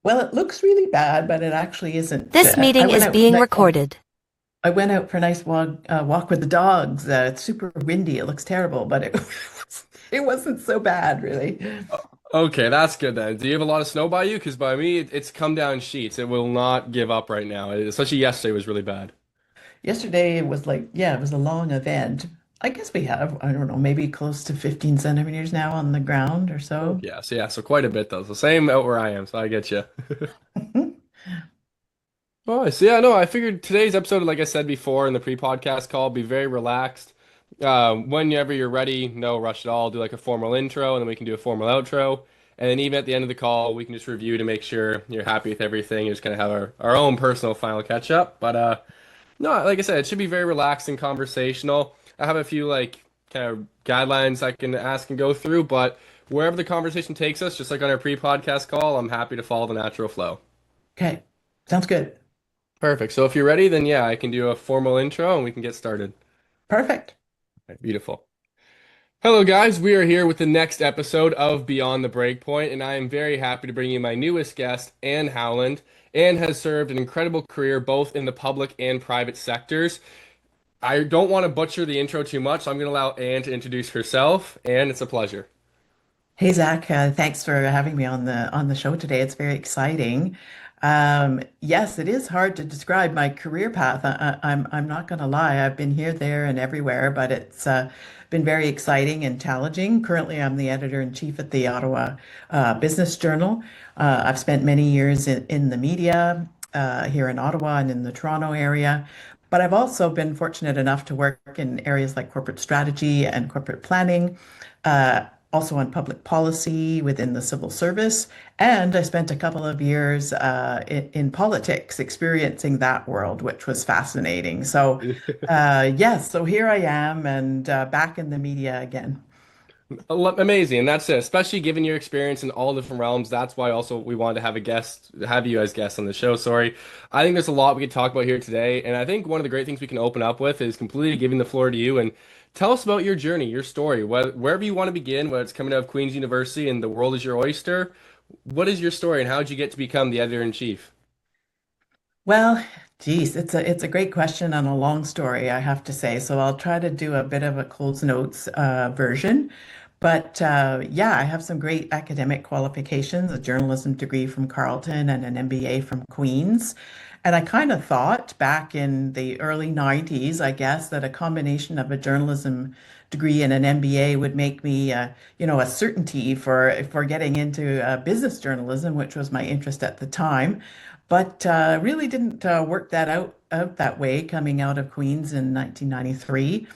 Well, it looks really bad, but it actually isn't. This meeting is being recorded. I went out for a nice walk with the dogs. It's super windy. It looks terrible, but it wasn't so bad, really. Okay, that's good then. Do you have a lot of snow by you? Because by me, it's come down sheets. It will not give up right now. Especially yesterday was really bad. Yesterday it was like, yeah, it was a long event. I guess we have, I don't know, maybe close to 15 centimeters now on the ground or Oh, so. yeah, so quite a bit though. So same out where I am, so I get you. Oh, so yeah, no, I figured today's episode, like I said before in the pre-podcast call, be very relaxed. Whenever you're ready, no rush at all. Do like a formal intro, and then we can do a formal outro. And then even at the end of the call, we can just review to make sure you're happy with everything. You're just gonna have our own personal final catch up. But no, like I said, it should be very relaxed and conversational. I have a few like kind of guidelines I can ask and go through, but wherever the conversation takes us, just like on our pre-podcast call, I'm happy to follow the natural flow. Okay, sounds good. Perfect. So if you're ready, then yeah, I can do a formal intro and we can get started. Perfect. Right, beautiful. Hello, guys. We are here with the next episode of Beyond the Breakpoint, and I am very happy to bring you my newest guest, Anne Howland. Anne has served an incredible career both in the public and private sectors. I don't want to butcher the intro too much, so I'm going to allow Anne to introduce herself, and it's a pleasure. Hey Zach, thanks for having me on the show today. It's very exciting. Yes, it is hard to describe my career path. I'm not going to lie. I've been here, there, and everywhere, but it's been very exciting and challenging. Currently, I'm the editor-in-chief at the Ottawa Business Journal. I've spent many years in the media here in Ottawa and in the Toronto area. But I've also been fortunate enough to work in areas like corporate strategy and corporate planning. Also on public policy within the civil service. And I spent a couple of years in politics experiencing that world, which was fascinating. So, yes, so here I am and back in the media again. Amazing, and that's it. Especially given your experience in all different realms, that's why also we wanted to have a guest, have you as guests on the show. Sorry, I think there's a lot we could talk about here today, and I think one of the great things we can open up with is completely giving the floor to you and tell us about your journey, your story, wherever you want to begin. Whether it's coming out of Queen's University and the world is your oyster, what is your story, and how did you get to become the editor in chief? Well, geez, it's a great question and a long story, I have to say. So I'll try to do a bit of a Coles Notes version. But yeah, I have some great academic qualifications, a journalism degree from Carleton and an MBA from Queen's. And I kind of thought back in the early 90s, I guess, that a combination of a journalism degree and an MBA would make me, a certainty for getting into business journalism, which was my interest at the time. But really didn't work that out that way coming out of Queens in 1993.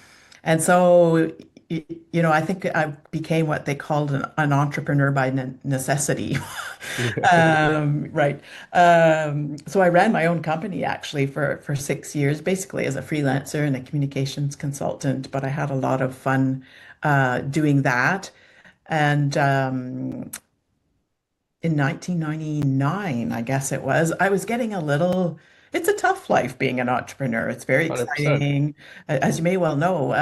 And so, I think I became what they called an entrepreneur by necessity. Right. So I ran my own company actually for 6 years, basically as a freelancer and a communications consultant. But I had a lot of fun doing that. And in 1999, I guess it was, I was getting a little, it's a tough life being an entrepreneur. It's very 100%. exciting, as you may well know,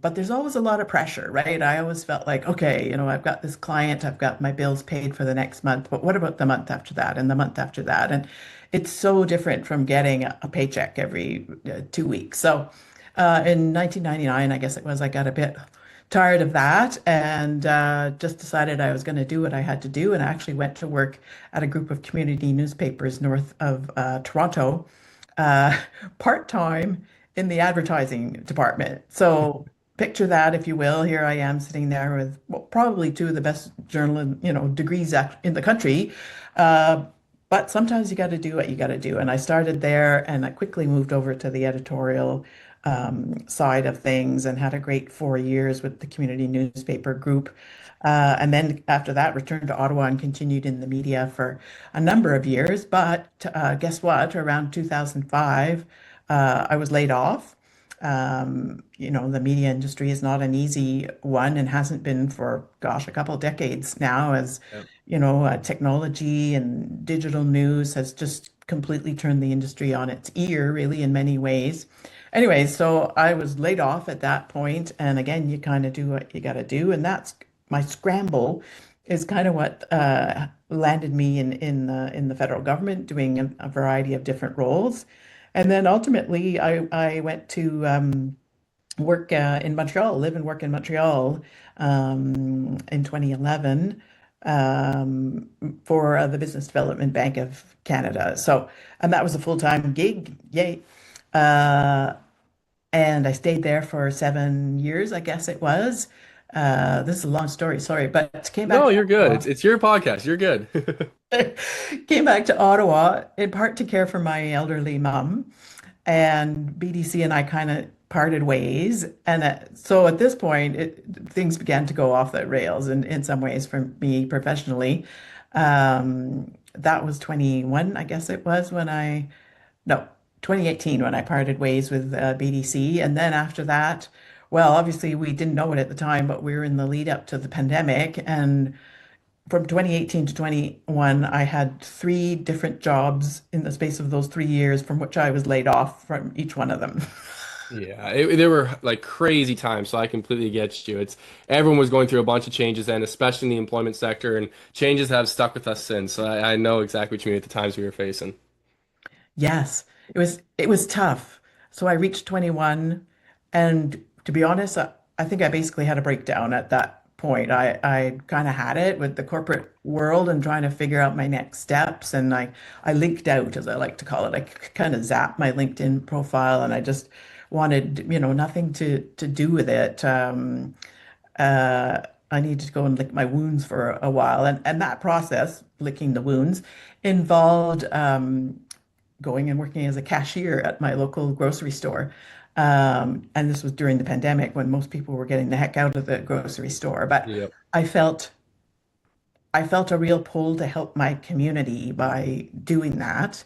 but there's always a lot of pressure, right? I always felt like, okay, I've got this client, I've got my bills paid for the next month, but what about the month after that and the month after that? And it's so different from getting a paycheck every 2 weeks. So in 1999, I guess it was, I got a bit tired of that and just decided I was going to do what I had to do. And I actually went to work at a group of community newspapers north of Toronto, uh, part-time in the advertising department. So picture that, if you will. Here I am sitting there with well, probably two of the best journalism, degrees in the country. Uh, but sometimes you got to do what you got to do. And I started there and I quickly moved over to the editorial side of things and had a great 4 years with the community newspaper group. And then after that, returned to Ottawa and continued in the media for a number of years. But guess what? Around 2005, I was laid off. The media industry is not an easy one and hasn't been for, gosh, a couple of decades now, as technology and digital news has just completely turned the industry on its ear, really, in many ways. Anyway, so I was laid off at that point, and again, you kind of do what you got to do, and that's my scramble is kind of what landed me in the federal government doing a variety of different roles. And then ultimately, I went to work in Montreal, live and work in Montreal in 2011 um, for the Business Development Bank of Canada. So, and that was a full-time gig. Yay. Uh, and I stayed there for 7 years, I guess it was. This is a long story, sorry, but came back No, to you're good. Ottawa. It's your podcast. You're good. Came back to Ottawa in part to care for my elderly mom. And BDC and I kind of parted ways. And so at this point, things began to go off the rails in some ways for me professionally. That was 21, I guess it was when no, 2018 when I parted ways with BDC. And then after that, well, obviously we didn't know it at the time, but we were in the lead up to the pandemic. And from 2018 to 21, I had three different jobs in the space of those 3 years, from which I was laid off from each one of them. Yeah, there were like crazy times, so I completely get you. It's everyone was going through a bunch of changes then, especially in the employment sector, and changes have stuck with us since. So I know exactly what you mean at the times we were facing. Yes, it was tough. So I reached 21, and to be honest, I think I basically had a breakdown at that point. I kind of had it with the corporate world and trying to figure out my next steps, and I linked out, as I like to call it. I kind of zapped my LinkedIn profile, and I just wanted, nothing to do with it. Uh, I needed to go and lick my wounds for a while, and that process, licking the wounds, involved going and working as a cashier at my local grocery store. And this was during the pandemic when most people were getting the heck out of the grocery store. But Yep. I felt I felt a real pull to help my community by doing that.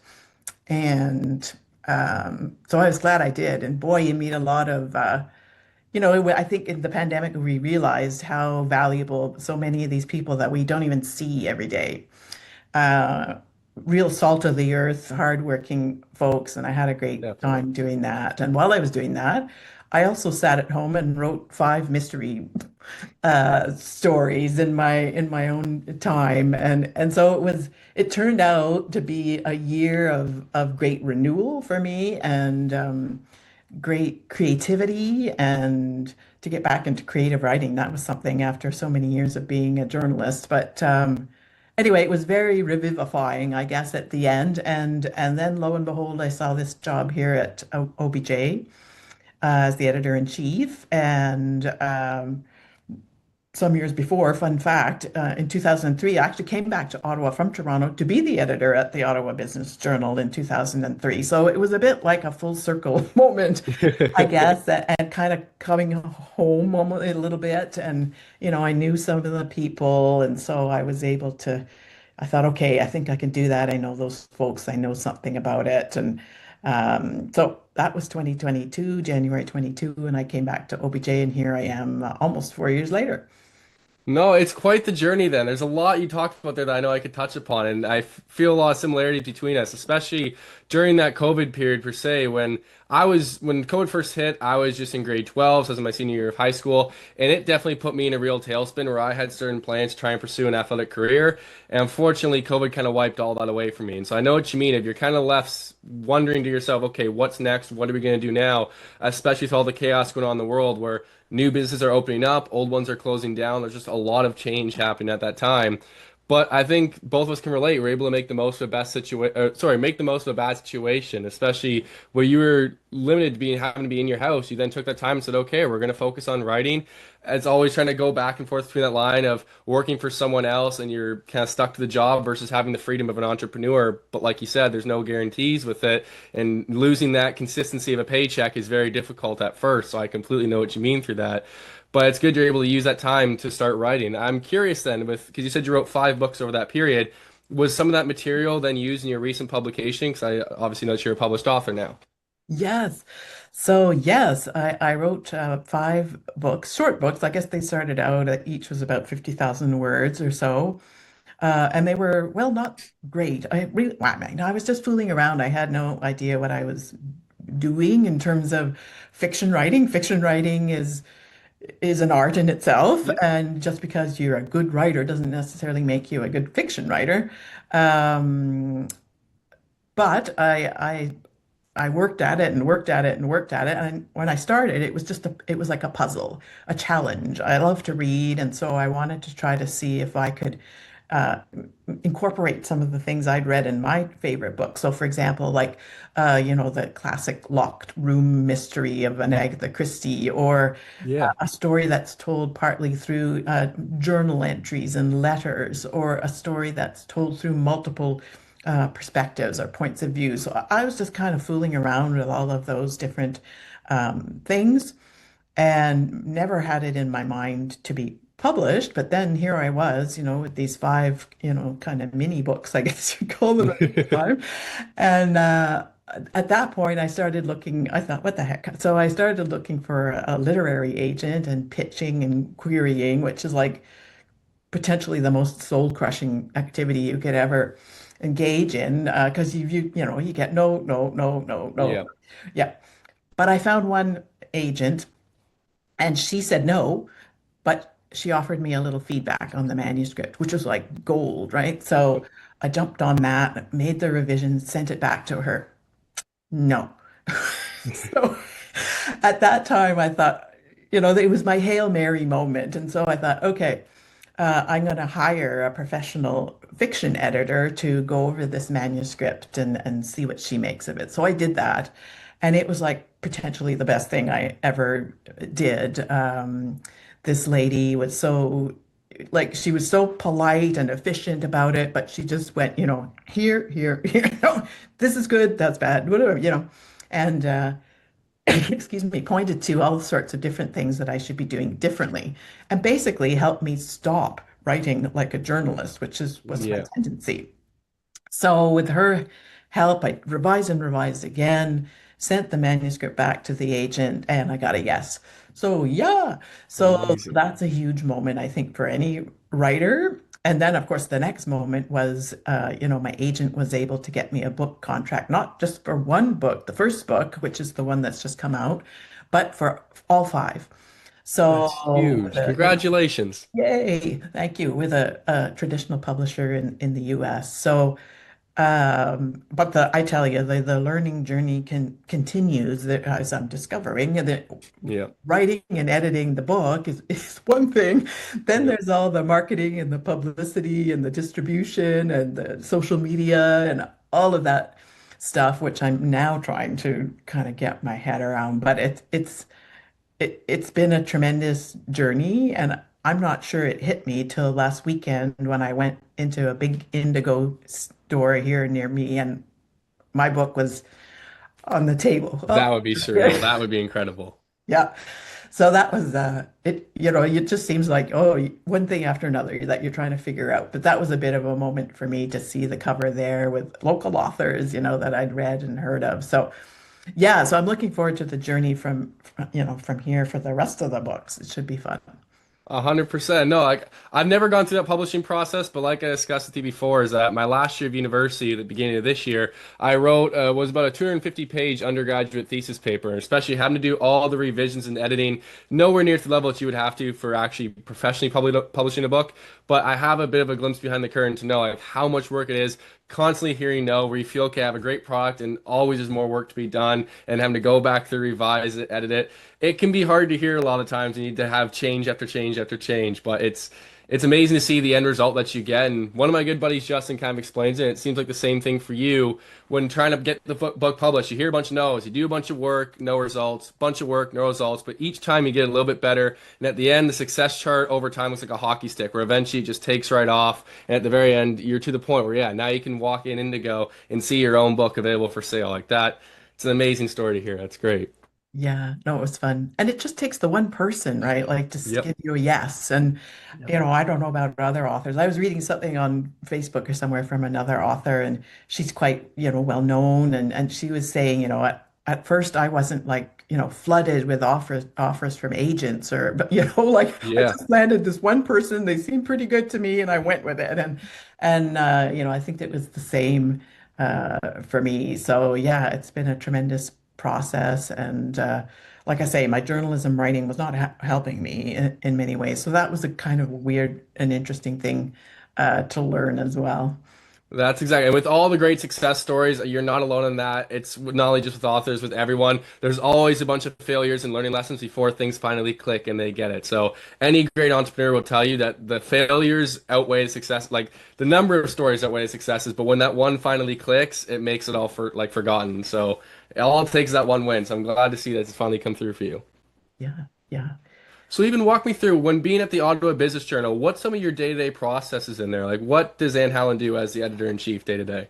And so I was glad I did. And boy, you meet a lot of I think in the pandemic we realized how valuable so many of these people that we don't even see every day. uh, Real salt of the earth, hardworking folks, and I had a great Definitely. time doing that. And while I was doing that, I also sat at home and wrote five mystery stories in my own time, and so it turned out to be a year of great renewal for me and great creativity and to get back into creative writing. That was something after so many years of being a journalist. But anyway, it was very revivifying, I guess, at the end. And then lo and behold, I saw this job here at OBJ as the editor in chief. And some years before, fun fact, in 2003, I actually came back to Ottawa from Toronto to be the editor at the Ottawa Business Journal in 2003. So it was a bit like a full circle moment, I guess, and kind of coming home almost a little bit. And, I knew some of the people. And so I was able to, I thought, okay, I think I can do that. I know those folks, I know something about it. And so that was 2022, January 22, and I came back to OBJ, and here I am almost 4 years later. No, it's quite the journey then. There's a lot you talked about there that I know I could touch upon, and feel a lot of similarities between us, especially during that COVID period per se. When COVID first hit, I was just in grade 12, so I was in my senior year of high school, and it definitely put me in a real tailspin where I had certain plans to try and pursue an athletic career, and unfortunately, COVID kind of wiped all that away from me. And so I know what you mean. If you're kind of left wondering to yourself, okay, what's next? What are we going to do now? Especially with all the chaos going on in the world, where new businesses are opening up, old ones are closing down. There's just a lot of change happening at that time. But I think both of us can relate. We're able to make the most of a best situation. Sorry, make the most of a bad situation, especially where you were limited to being having to be in your house. You then took that time and said, "Okay, we're going to focus on writing." It's always trying to go back and forth between that line of working for someone else and you're kind of stuck to the job versus having the freedom of an entrepreneur. But like you said, there's no guarantees with it, and losing that consistency of a paycheck is very difficult at first. So I completely know what you mean through that. But it's good you're able to use that time to start writing. I'm curious then, because you said you wrote 5 books over that period, was some of that material then used in your recent publication? Because I obviously know that you're a published author now. Yes. So yes, I wrote five books, short books. I guess they started out each was about 50,000 words or so. And they were, well, not great. Well, I mean, I was just fooling around. I had no idea what I was doing in terms of fiction writing. Fiction writing is is an art in itself, Yep. and just because you're a good writer doesn't necessarily make you a good fiction writer. Um, but I worked at it and worked at it and worked at it. And when I started, it was like a puzzle, a challenge. I love to read, and so I wanted to try to see if I could uh, incorporate some of the things I'd read in my favorite books. So, for example, like the classic locked room mystery of an Agatha Christie, or Yeah. a story that's told partly through journal entries and letters, or a story that's told through multiple perspectives or points of view. So I was just kind of fooling around with all of those different things and never had it in my mind to be published. But then here I was, with these five, kind of mini books, I guess you call them at the time. And at that point, I started looking, I thought, what the heck? So I started looking for a literary agent and pitching and querying, which is like potentially the most soul-crushing activity you could ever engage in, because you get no, no, no, no, no. Yeah. Yeah. But I found one agent and she said no, but she offered me a little feedback on the manuscript, which was like gold, right? So I jumped on that, made the revisions, sent it back to her. No. So at that time, I thought, it was my Hail Mary moment. And so I thought, okay, I'm going to hire a professional fiction editor to go over this manuscript and see what she makes of it. So I did that. And it was like potentially the best thing I ever did. This lady was she was so polite and efficient about it, but she just went, here, here, here, no, this is good, that's bad, whatever, and excuse me, pointed to all sorts of different things that I should be doing differently, and basically helped me stop writing like a journalist, was my Yeah. tendency. So with her help, I revised and revised again, sent the manuscript back to the agent, and I got a yes. So yeah, so Amazing. that's a huge moment, I think, for any writer. And then, of course, the next moment was, my agent was able to get me a book contract, not just for one book, the first book, which is the one that's just come out, but for all five. That's So, huge. Congratulations. yay, thank you, with a traditional publisher in the US. So, but I tell you, the learning journey continues as I'm discovering that Yeah. writing and editing the book is one thing. Then Yep. there's all the marketing and the publicity and the distribution and the social media and all of that stuff, which I'm now trying to kind of get my head around. But it's been a tremendous journey, and I'm not sure it hit me till last weekend when I went into a big Indigo store here near me, and my book was on the table. That Oh, would be that's surreal. good. That would be incredible. Yeah. So that was it, it just seems like, oh, one thing after another that you're trying to figure out. But that was a bit of a moment for me to see the cover there with local authors, that I'd read and heard of. So yeah, so I'm looking forward to the journey from here for the rest of the books. It should be fun. 100%. No, like I've never gone through that publishing process, but like I discussed with you before, is that my last year of university, at the beginning of this year, I wrote was about a 250-page undergraduate thesis paper, and especially having to do all the revisions and editing, nowhere near to the level that you would have to for actually professionally publishing a book. But I have a bit of a glimpse behind the curtain to know like how much work it is. Constantly hearing no, where you feel okay, I have a great product, and always there's more work to be done, and having to go back through, revise it, edit it. It can be hard to hear a lot of times. You need to have change after change after change, but it's amazing to see the end result that you get. And one of my good buddies, Justin, kind of explains it. It seems like the same thing for you when trying to get the book published. You hear a bunch of no's, you do a bunch of work, no results, bunch of work, no results, but each time you get a little bit better. And at the end, the success chart over time looks like a hockey stick, where eventually it just takes right off. And at the very end, you're to the point where, yeah, now you can walk in Indigo and see your own book available for sale like that. It's an amazing story to hear. That's great. Yeah, no, it was fun. And it just takes the one person, right? Like just to Yep. give you a yes. And, Yep. I don't know about other authors. I was reading something on Facebook or somewhere from another author, and she's quite, well known. And she was saying, at first I wasn't like, flooded with offers from agents but, like I Yeah. just landed this one person. They seemed pretty good to me and I went with it. And I think that was the same for me. So yeah, it's been a tremendous process, and like I say, my journalism writing was not helping me in many ways. So that was a kind of weird and interesting thing to learn as well. That's exactly. And with all the great success stories, you're not alone in that. It's not only just with authors, with everyone. There's always a bunch of failures and learning lessons before things finally click and they get it. So any great entrepreneur will tell you that the failures outweigh the success. Like the number of stories outweigh the successes, but when that one finally clicks, it makes it all for like forgotten. So all it takes is that one win. So I'm glad to see that it's finally come through for you. Yeah, yeah. So even walk me through when being at the Ottawa Business Journal, what's some of your day-to-day processes in there? Like what does Anne Howland do as the editor-in-chief day to day?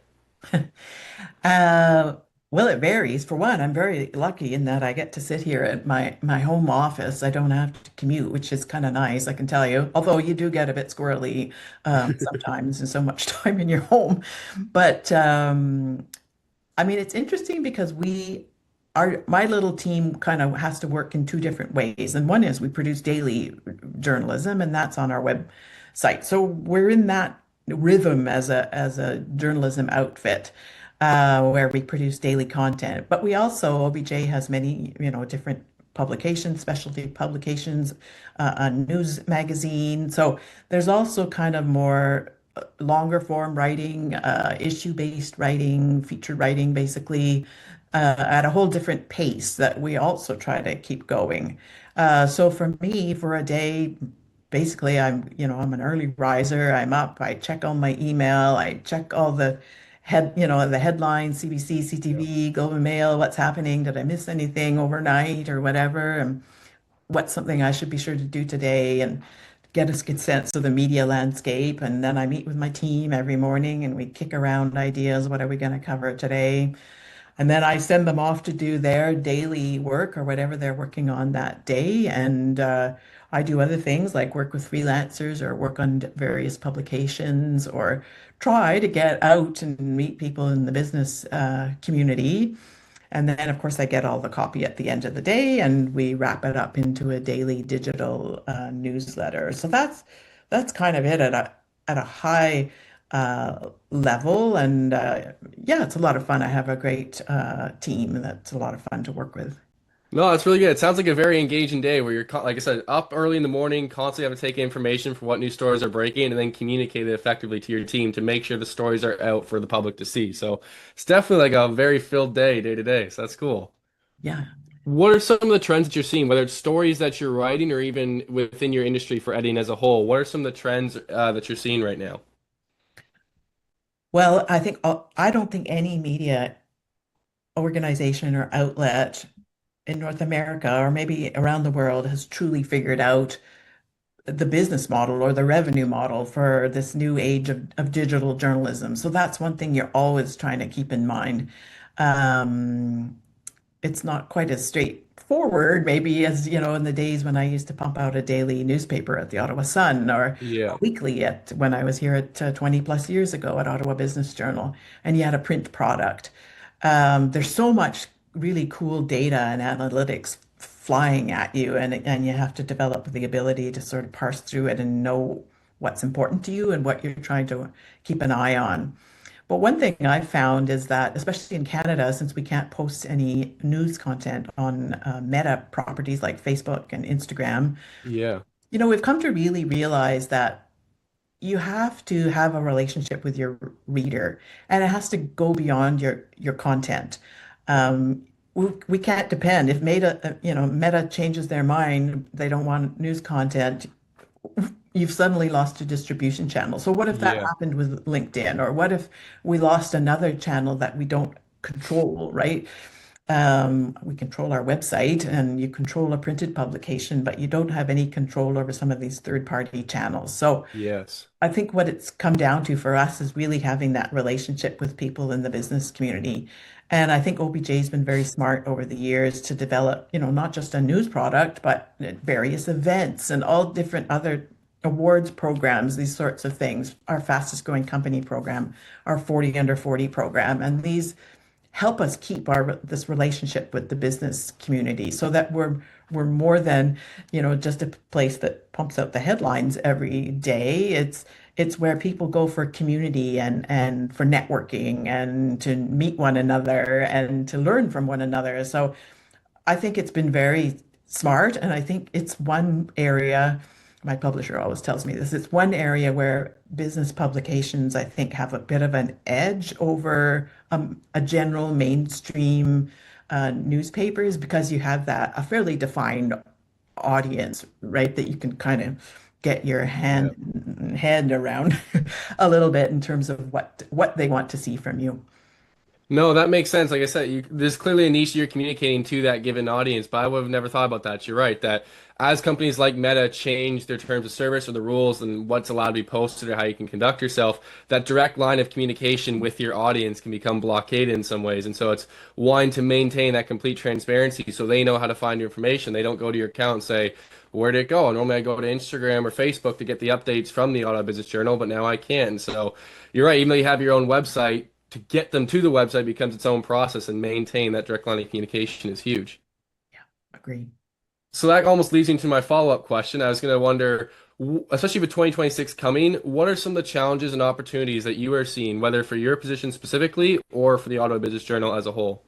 Uh, well, it varies. For one, I'm very lucky in that I get to sit here at my home office. I don't have to commute, which is kind of nice, I can tell you. Although you do get a bit squirrely sometimes and so much time in your home. But I mean, it's interesting because my little team kind of has to work in two different ways. And one is we produce daily journalism, and that's on our website. So we're in that rhythm as a journalism outfit, where we produce daily content. But we also, OBJ has many, different publications, specialty publications, a news magazine. So there's also kind of more longer form writing, issue-based writing, feature writing, basically, at a whole different pace that we also try to keep going. So for me, for a day, basically, I'm an early riser. I'm up, I check all my email, I check all the headlines, CBC, Yeah. CTV, Globe and Mail, what's happening? Did I miss anything overnight or whatever? And what's something I should be sure to do today and get a good sense of the media landscape. And then I meet with my team every morning and we kick around ideas. What are we going to cover today? And then I send them off to do their daily work or whatever they're working on that day. And I do other things like work with freelancers or work on various publications or try to get out and meet people in the business community. And then, of course, I get all the copy at the end of the day, and we wrap it up into a daily digital newsletter. So that's kind of it at a high level. And yeah, it's a lot of fun. I have a great team, and that's a lot of fun to work with. No, that's really good. It sounds like a very engaging day where you're, like I said, up early in the morning, constantly have to take information for what new stories are breaking, and then communicate it effectively to your team to make sure the stories are out for the public to see. So it's definitely like a very filled day to day. So that's cool. Yeah. What are some of the trends that you're seeing, whether it's stories that you're writing or even within your industry for editing as a whole? What are some of the trends that you're seeing right now? Well, I don't think any media organization or outlet in North America or maybe around the world has truly figured out the business model or the revenue model for this new age of digital journalism. So that's one thing you're always trying to keep in mind. Um, it's not quite as straightforward, maybe as, in the days when I used to pump out a daily newspaper at the Ottawa Sun or a Yeah. weekly at when I was here at 20 plus years ago at Ottawa Business Journal, and you had a print product. There's so much really cool data and analytics flying at you, and you have to develop the ability to sort of parse through it and know what's important to you and what you're trying to keep an eye on. But one thing I've found is that, especially in Canada, since we can't post any news content on meta properties like Facebook and Instagram, Yeah. we've come to really realize that you have to have a relationship with your reader, and it has to go beyond your content. We can't depend if Meta changes their mind, they don't want news content, you've suddenly lost a distribution channel. So what if that Yeah. happened with LinkedIn? Or what if we lost another channel that we don't control, right? We control our website and you control a printed publication, but you don't have any control over some of these third-party channels. So Yes. I think what it's come down to for us is really having that relationship with people in the business community. And I think OBJ's been very smart over the years to develop, not just a news product, but various events and all different other awards programs, these sorts of things. Our fastest growing company program, our 40 under 40 program, and these help us keep our this relationship with the business community so that we're more than, just a place that pumps out the headlines every day. It's where people go for community and for networking and to meet one another and to learn from one another. So I think it's been very smart, and I think it's one area, my publisher always tells me this, it's one area where business publications, I think, have a bit of an edge over a general mainstream newspapers because you have that a fairly defined audience, right? That you can kind of get your Yeah. head around a little bit in terms of what they want to see from you. No, that makes sense. Like I said, there's clearly a niche you're communicating to that given audience, but I would have never thought about that. You're right, that as companies like Meta change their terms of service or the rules and what's allowed to be posted or how you can conduct yourself, that direct line of communication with your audience can become blockaded in some ways. And so it's wanting to maintain that complete transparency so they know how to find your information. They don't go to your account and say, where did it go? Normally I go to Instagram or Facebook to get the updates from the Ottawa Business Journal, but now I can't. And so you're right, even though you have your own website, to get them to the website becomes its own process and maintain that direct line of communication is huge. Yeah, agree. So that almost leads into my follow-up question. I was going to wonder, especially with 2026 coming, what are some of the challenges and opportunities that you are seeing, whether for your position specifically or for the Ottawa Business Journal as a whole?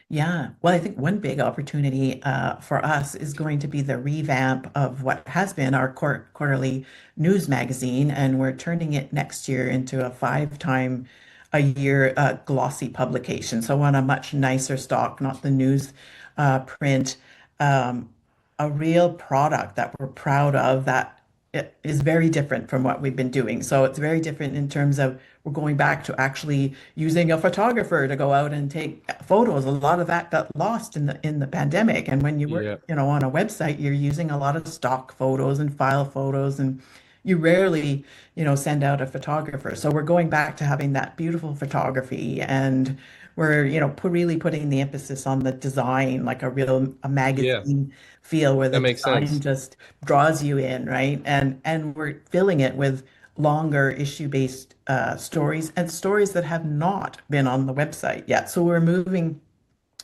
Yeah, well, I think one big opportunity for us is going to be the revamp of what has been our quarterly news magazine, and we're turning it next year into a five-time a year glossy publication. So on a much nicer stock, not the news print, um, a real product that we're proud of that it is very different from what we've been doing. So it's very different in terms of we're going back to actually using a photographer to go out and take photos. A lot of that got lost in the pandemic. And when you work, Yeah. on a website, you're using a lot of stock photos and file photos, and you rarely, send out a photographer. So we're going back to having that beautiful photography, and we're, really putting the emphasis on the design, like a Yeah, magazine feel where that the makes design sense. just draws you in, right? And we're filling it with longer issue-based stories and stories that have not been on the website yet. So we're moving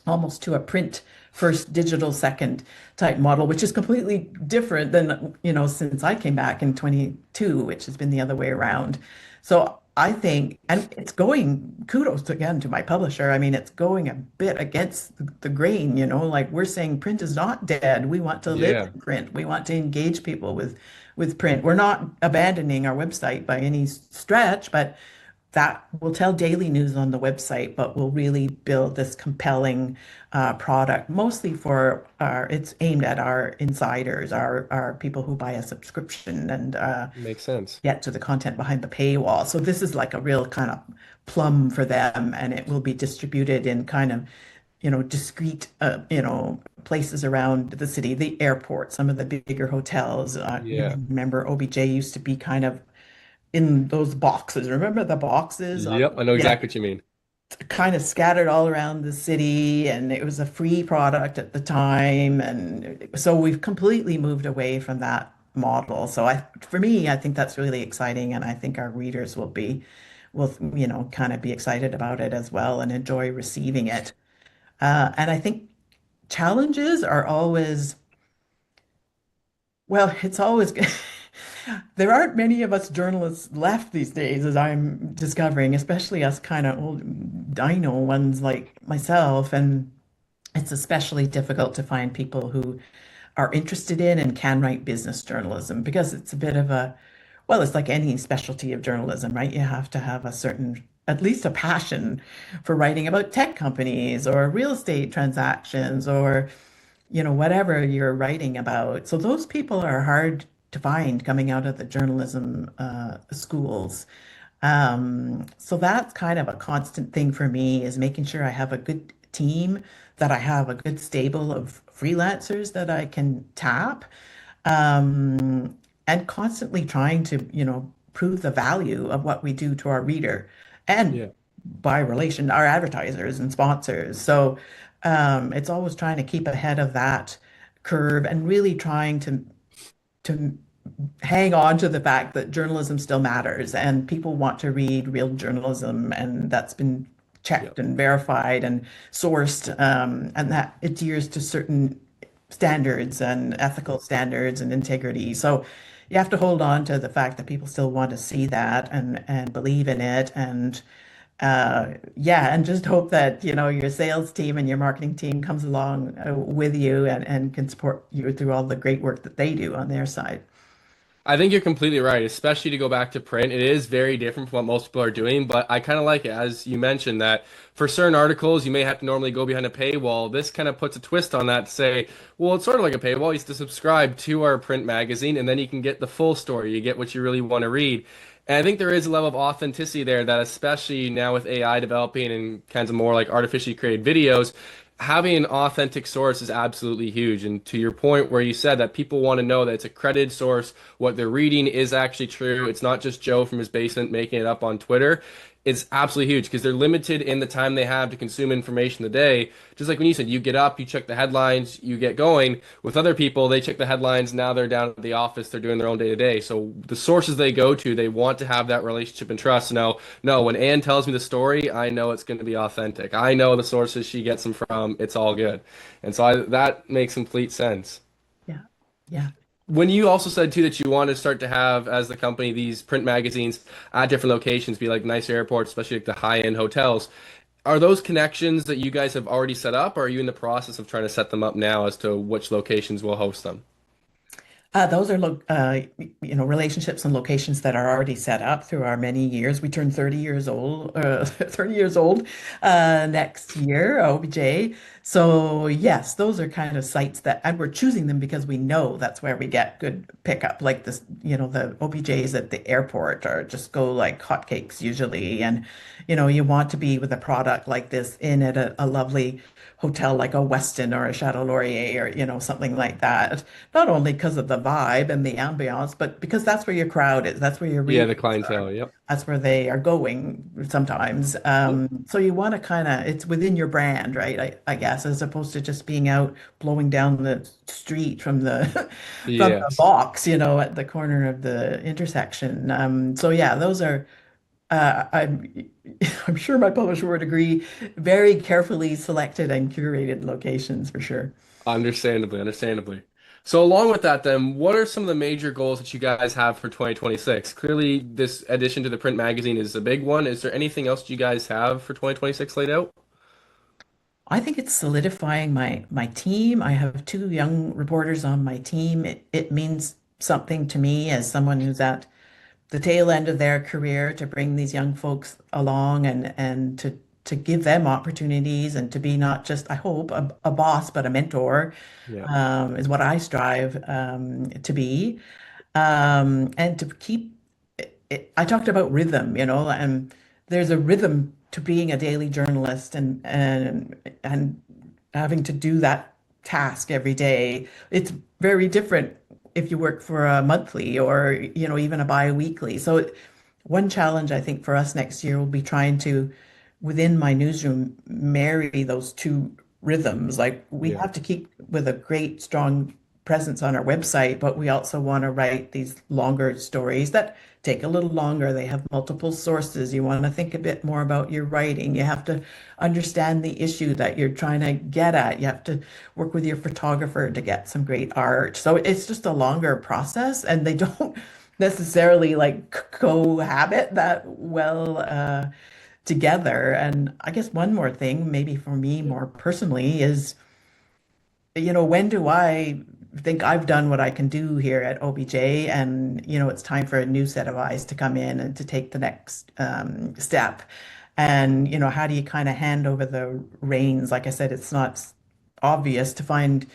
almost to a print first, digital second type model, which is completely different than, since I came back in 22, which has been the other way around. So I think, and it's going, kudos again to my publisher. I mean, it's going a bit against the grain, like we're saying print is not dead. We want to live Yeah. in print. We want to engage people with print. We're not abandoning our website by any stretch, but that will tell daily news on the website, but will really build this compelling product, mostly for it's aimed at our insiders, our people who buy a subscription and Makes sense. get to the content behind the paywall. So this is like a real kind of plum for them, and it will be distributed in kind of, discrete, places around the city, the airport, some of the bigger hotels. Yeah. Remember, OBJ used to be kind of in those boxes. Remember the boxes? Yep, I know Yeah, exactly what you mean. kind of scattered all around the city, and it was a free product at the time. And so we've completely moved away from that model. So for me, I think that's really exciting, and I think our readers will, kind of be excited about it as well and enjoy receiving it. And I think challenges are always, well, it's always there aren't many of us journalists left these days, as I'm discovering, especially us kind of old dino ones like myself. And it's especially difficult to find people who are interested in and can write business journalism because it's a bit of a, well, it's like any specialty of journalism, right? You have to have a certain, at least a passion for writing about tech companies or real estate transactions or whatever you're writing about. So those people are hard to find coming out of the journalism schools. So that's kind of a constant thing for me is making sure I have a good team, that I have a good stable of freelancers that I can tap, and constantly trying to, prove the value of what we do to our reader and Yeah. by relation, our advertisers and sponsors. So it's always trying to keep ahead of that curve and really trying to hang on to the fact that journalism still matters and people want to read real journalism, and that's been Yep. checked and verified and sourced, and that adheres to certain standards and ethical standards and integrity. So you have to hold on to the fact that people still want to see that and believe in it, Yeah, and just hope that, your sales team and your marketing team comes along with you and can support you through all the great work that they do on their side. I think you're completely right, especially to go back to print. It is very different from what most people are doing, but I kind of like it, as you mentioned, that for certain articles, you may have to normally go behind a paywall. This kind of puts a twist on that to say, well, it's sort of like a paywall. You have to subscribe to our print magazine, and then you can get the full story. You get what you really want to read. And I think there is a level of authenticity there that, especially now with AI developing and kinds of more like artificially created videos, having an authentic source is absolutely huge. And to your point where you said that people want to know that it's a credited source, what they're reading is actually true. It's not just Joe from his basement making it up on Twitter. It's absolutely huge because they're limited in the time they have to consume information today. Just like when you said, you get up, you check the headlines, you get going. With other people, they check the headlines, now they're down at the office, they're doing their own day to day. So the sources they go to, they want to have that relationship and trust. No, no, when Anne tells me the story, I know it's going to be authentic. I know the sources she gets them from, it's all good. And so that makes complete sense. Yeah. Yeah. When you also said too that you want to start to have, as the company, these print magazines at different locations, be like nice airports, especially like the high-end hotels. Are those connections that you guys have already set up, or are you in the process of trying to set them up now as to which locations will host them? Those are relationships and locations that are already set up through our many years. We turn 30 years old, 30 years old next year, OBJ. So yes, those are kind of sites that, and we're choosing them because we know that's where we get good pickup. Like this, the OBJs at the airport are just go like hotcakes usually. And you want to be with a product like this in at a lovely hotel like a Westin or a Chateau Laurier or something like that. Not only because of the vibe and the ambiance, but because that's where your crowd is. That's where your Yeah, the readers are. clientele. Yep. That's where they are going sometimes. So you want to kind of, it's within your brand, right? I guess, as opposed to just being out blowing down the street from the from the Yes. box, at the corner of the intersection. So yeah, those are I'm I'm sure my publisher would agree, very carefully selected and curated locations for sure. Understandably, understandably. So along with that, then, what are some of the major goals that you guys have for 2026? Clearly, this addition to the print magazine is a big one. Is there anything else you guys have for 2026 laid out? I think it's solidifying my team. I have two young reporters on my team. It means something to me as someone who's at the tail end of their career to bring these young folks along and to give them opportunities and to be not just, I hope, a boss, but a mentor, Yeah. is what I strive to be. And to keep I talked about rhythm, and there's a rhythm to being a daily journalist and having to do that task every day. It's very different if you work for a monthly or, even a bi-weekly. So one challenge I think for us next year will be trying to, within my newsroom, marry those two rhythms. Like we Yeah. have to keep with a great, strong presence on our website, but we also want to write these longer stories that take a little longer. They have multiple sources. You want to think a bit more about your writing. You have to understand the issue that you're trying to get at. You have to work with your photographer to get some great art. So it's just a longer process, and they don't necessarily like cohabit that well together. And I guess one more thing, maybe for me more personally, is when do I think I've done what I can do here at OBJ, and it's time for a new set of eyes to come in and to take the next step. And how do you kind of hand over the reins? Like I said, it's not obvious to find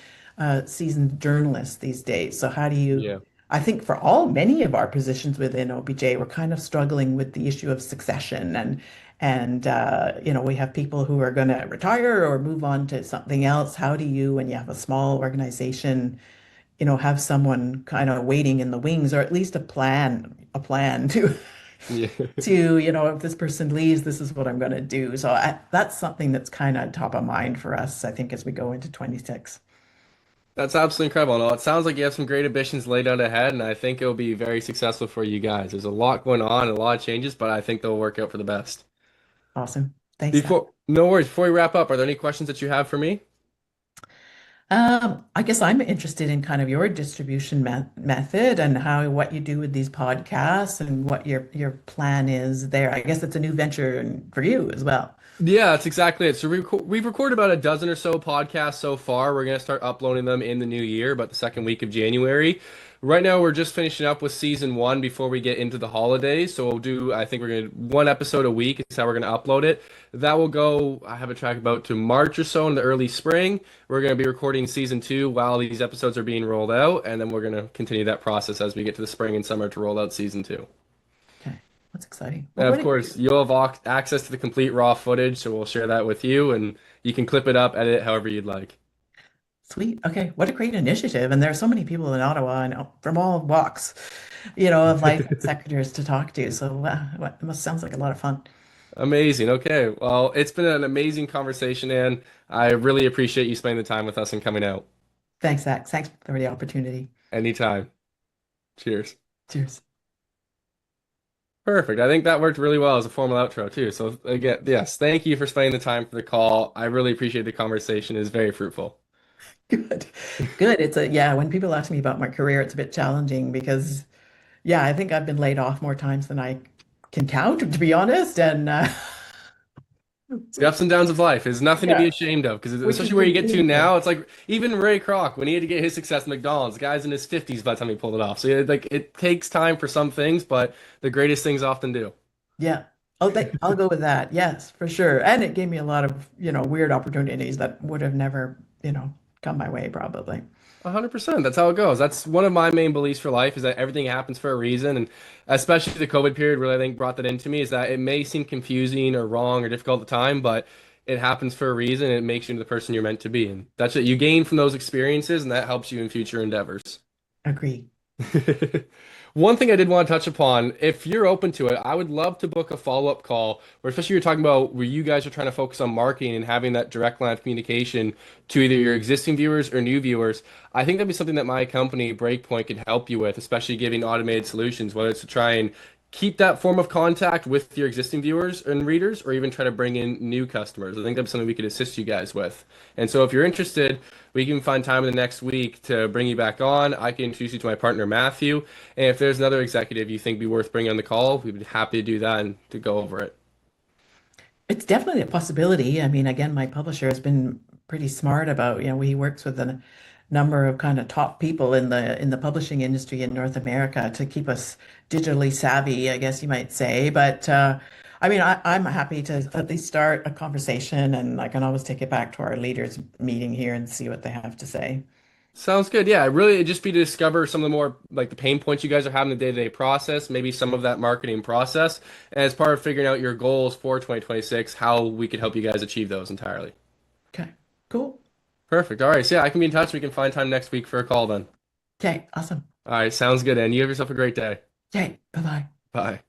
seasoned journalists these days. So how do you? Yeah. I think for many of our positions within OBJ, we're kind of struggling with the issue of succession and we have people who are going to retire or move on to something else. How do you, when you have a small organization, have someone kind of waiting in the wings, or at least a plan to Yeah. if this person leaves, this is what I'm going to do. So that's something that's kind of top of mind for us, I think, as we go into 26. That's absolutely incredible. No, it sounds like you have some great ambitions laid out ahead, and I think it'll be very successful for you guys. There's a lot going on, a lot of changes, but I think they'll work out for the best. Awesome. Thanks, Scott. No worries. Before we wrap up, are there any questions that you have for me? I guess I'm interested in kind of your distribution method and how what you do with these podcasts and what your plan is there. I guess it's a new venture for you as well. Yeah, that's exactly it. So we've recorded about a dozen or so podcasts so far. We're gonna start uploading them in the new year, about the second week of January. Right now, we're just finishing up with season one before we get into the holidays. So we'll do, I think we're gonna one episode a week is how we're gonna upload it. That will go, I have a track about to March or so in the early spring. We're gonna be recording season two while these episodes are being rolled out, and then we're gonna continue that process as we get to the spring and summer to roll out season two. Okay, that's exciting. Well, And of what a course, you'll have access to the complete raw footage, so we'll share that with you, and you can clip it up, edit it however you'd like. sweet. Okay, what a great initiative. And there are so many people in Ottawa and from all walks, of life and sectors to talk to. So it must sounds like a lot of fun. Amazing. Okay. Well, it's been an amazing conversation, Anne. I really appreciate you spending the time with us and coming out. Thanks, Zach. Thanks for the opportunity. Anytime. Cheers. Cheers. Perfect. I think that worked really well as a formal outro too. So again, yes, thank you for spending the time for the call. I really appreciate the conversation. It's very fruitful. Good. Good. Yeah, when people ask me about my career, it's a bit challenging because, yeah, I think I've been laid off more times than I can count, to be honest. And It's the ups and downs of life. It's nothing to be yeah, ashamed of because which especially is where you get to meaningful. now, it's like even Ray Kroc when he had to get his success at McDonald's, the guy's in his 50s by the time he pulled it off. So yeah, like it takes time for some things, but the greatest things often do. Yeah. I'll go with that. Yes, for sure. And it gave me a lot of, weird opportunities that would have never, come my way probably. 100%. That's how it goes. That's one of my main beliefs for life is that everything happens for a reason. And especially the COVID period really, I think, brought that into me is that it may seem confusing or wrong or difficult at the time, but it happens for a reason. And it makes you into the person you're meant to be. And that's what you gain from those experiences, and that helps you in future endeavors. Agree. One thing I did want to touch upon, if you're open to it, I would love to book a follow-up call where especially you're talking about where you guys are trying to focus on marketing and having that direct line of communication to either your existing viewers or new viewers. I think that'd be something that my company, Breakpoint, could help you with, especially giving automated solutions, whether it's to try and keep that form of contact with your existing viewers and readers, or even try to bring in new customers. I think that's something we could assist you guys with. And so if you're interested, we can find time in the next week to bring you back on. I can introduce you to my partner, Matthew. And if there's another executive you think be worth bringing on the call, we'd be happy to do that and to go over it. It's definitely a possibility. I mean, again, my publisher has been pretty smart about, he works with a number of kind of top people in the publishing industry in North America to keep us digitally savvy, I guess you might say. But I mean, I'm happy to at least start a conversation, and I can always take it back to our leaders meeting here and see what they have to say. Sounds good. Yeah, really, it'd just be to discover some of the more like the pain points you guys are having in the day-to-day process, maybe some of that marketing process, and as part of figuring out your goals for 2026, how we could help you guys achieve those entirely. Okay, cool. Perfect. All right. So yeah, I can be in touch. We can find time next week for a call then. Okay, awesome. All right. Sounds good. And you have yourself a great day. Okay, bye-bye. Bye.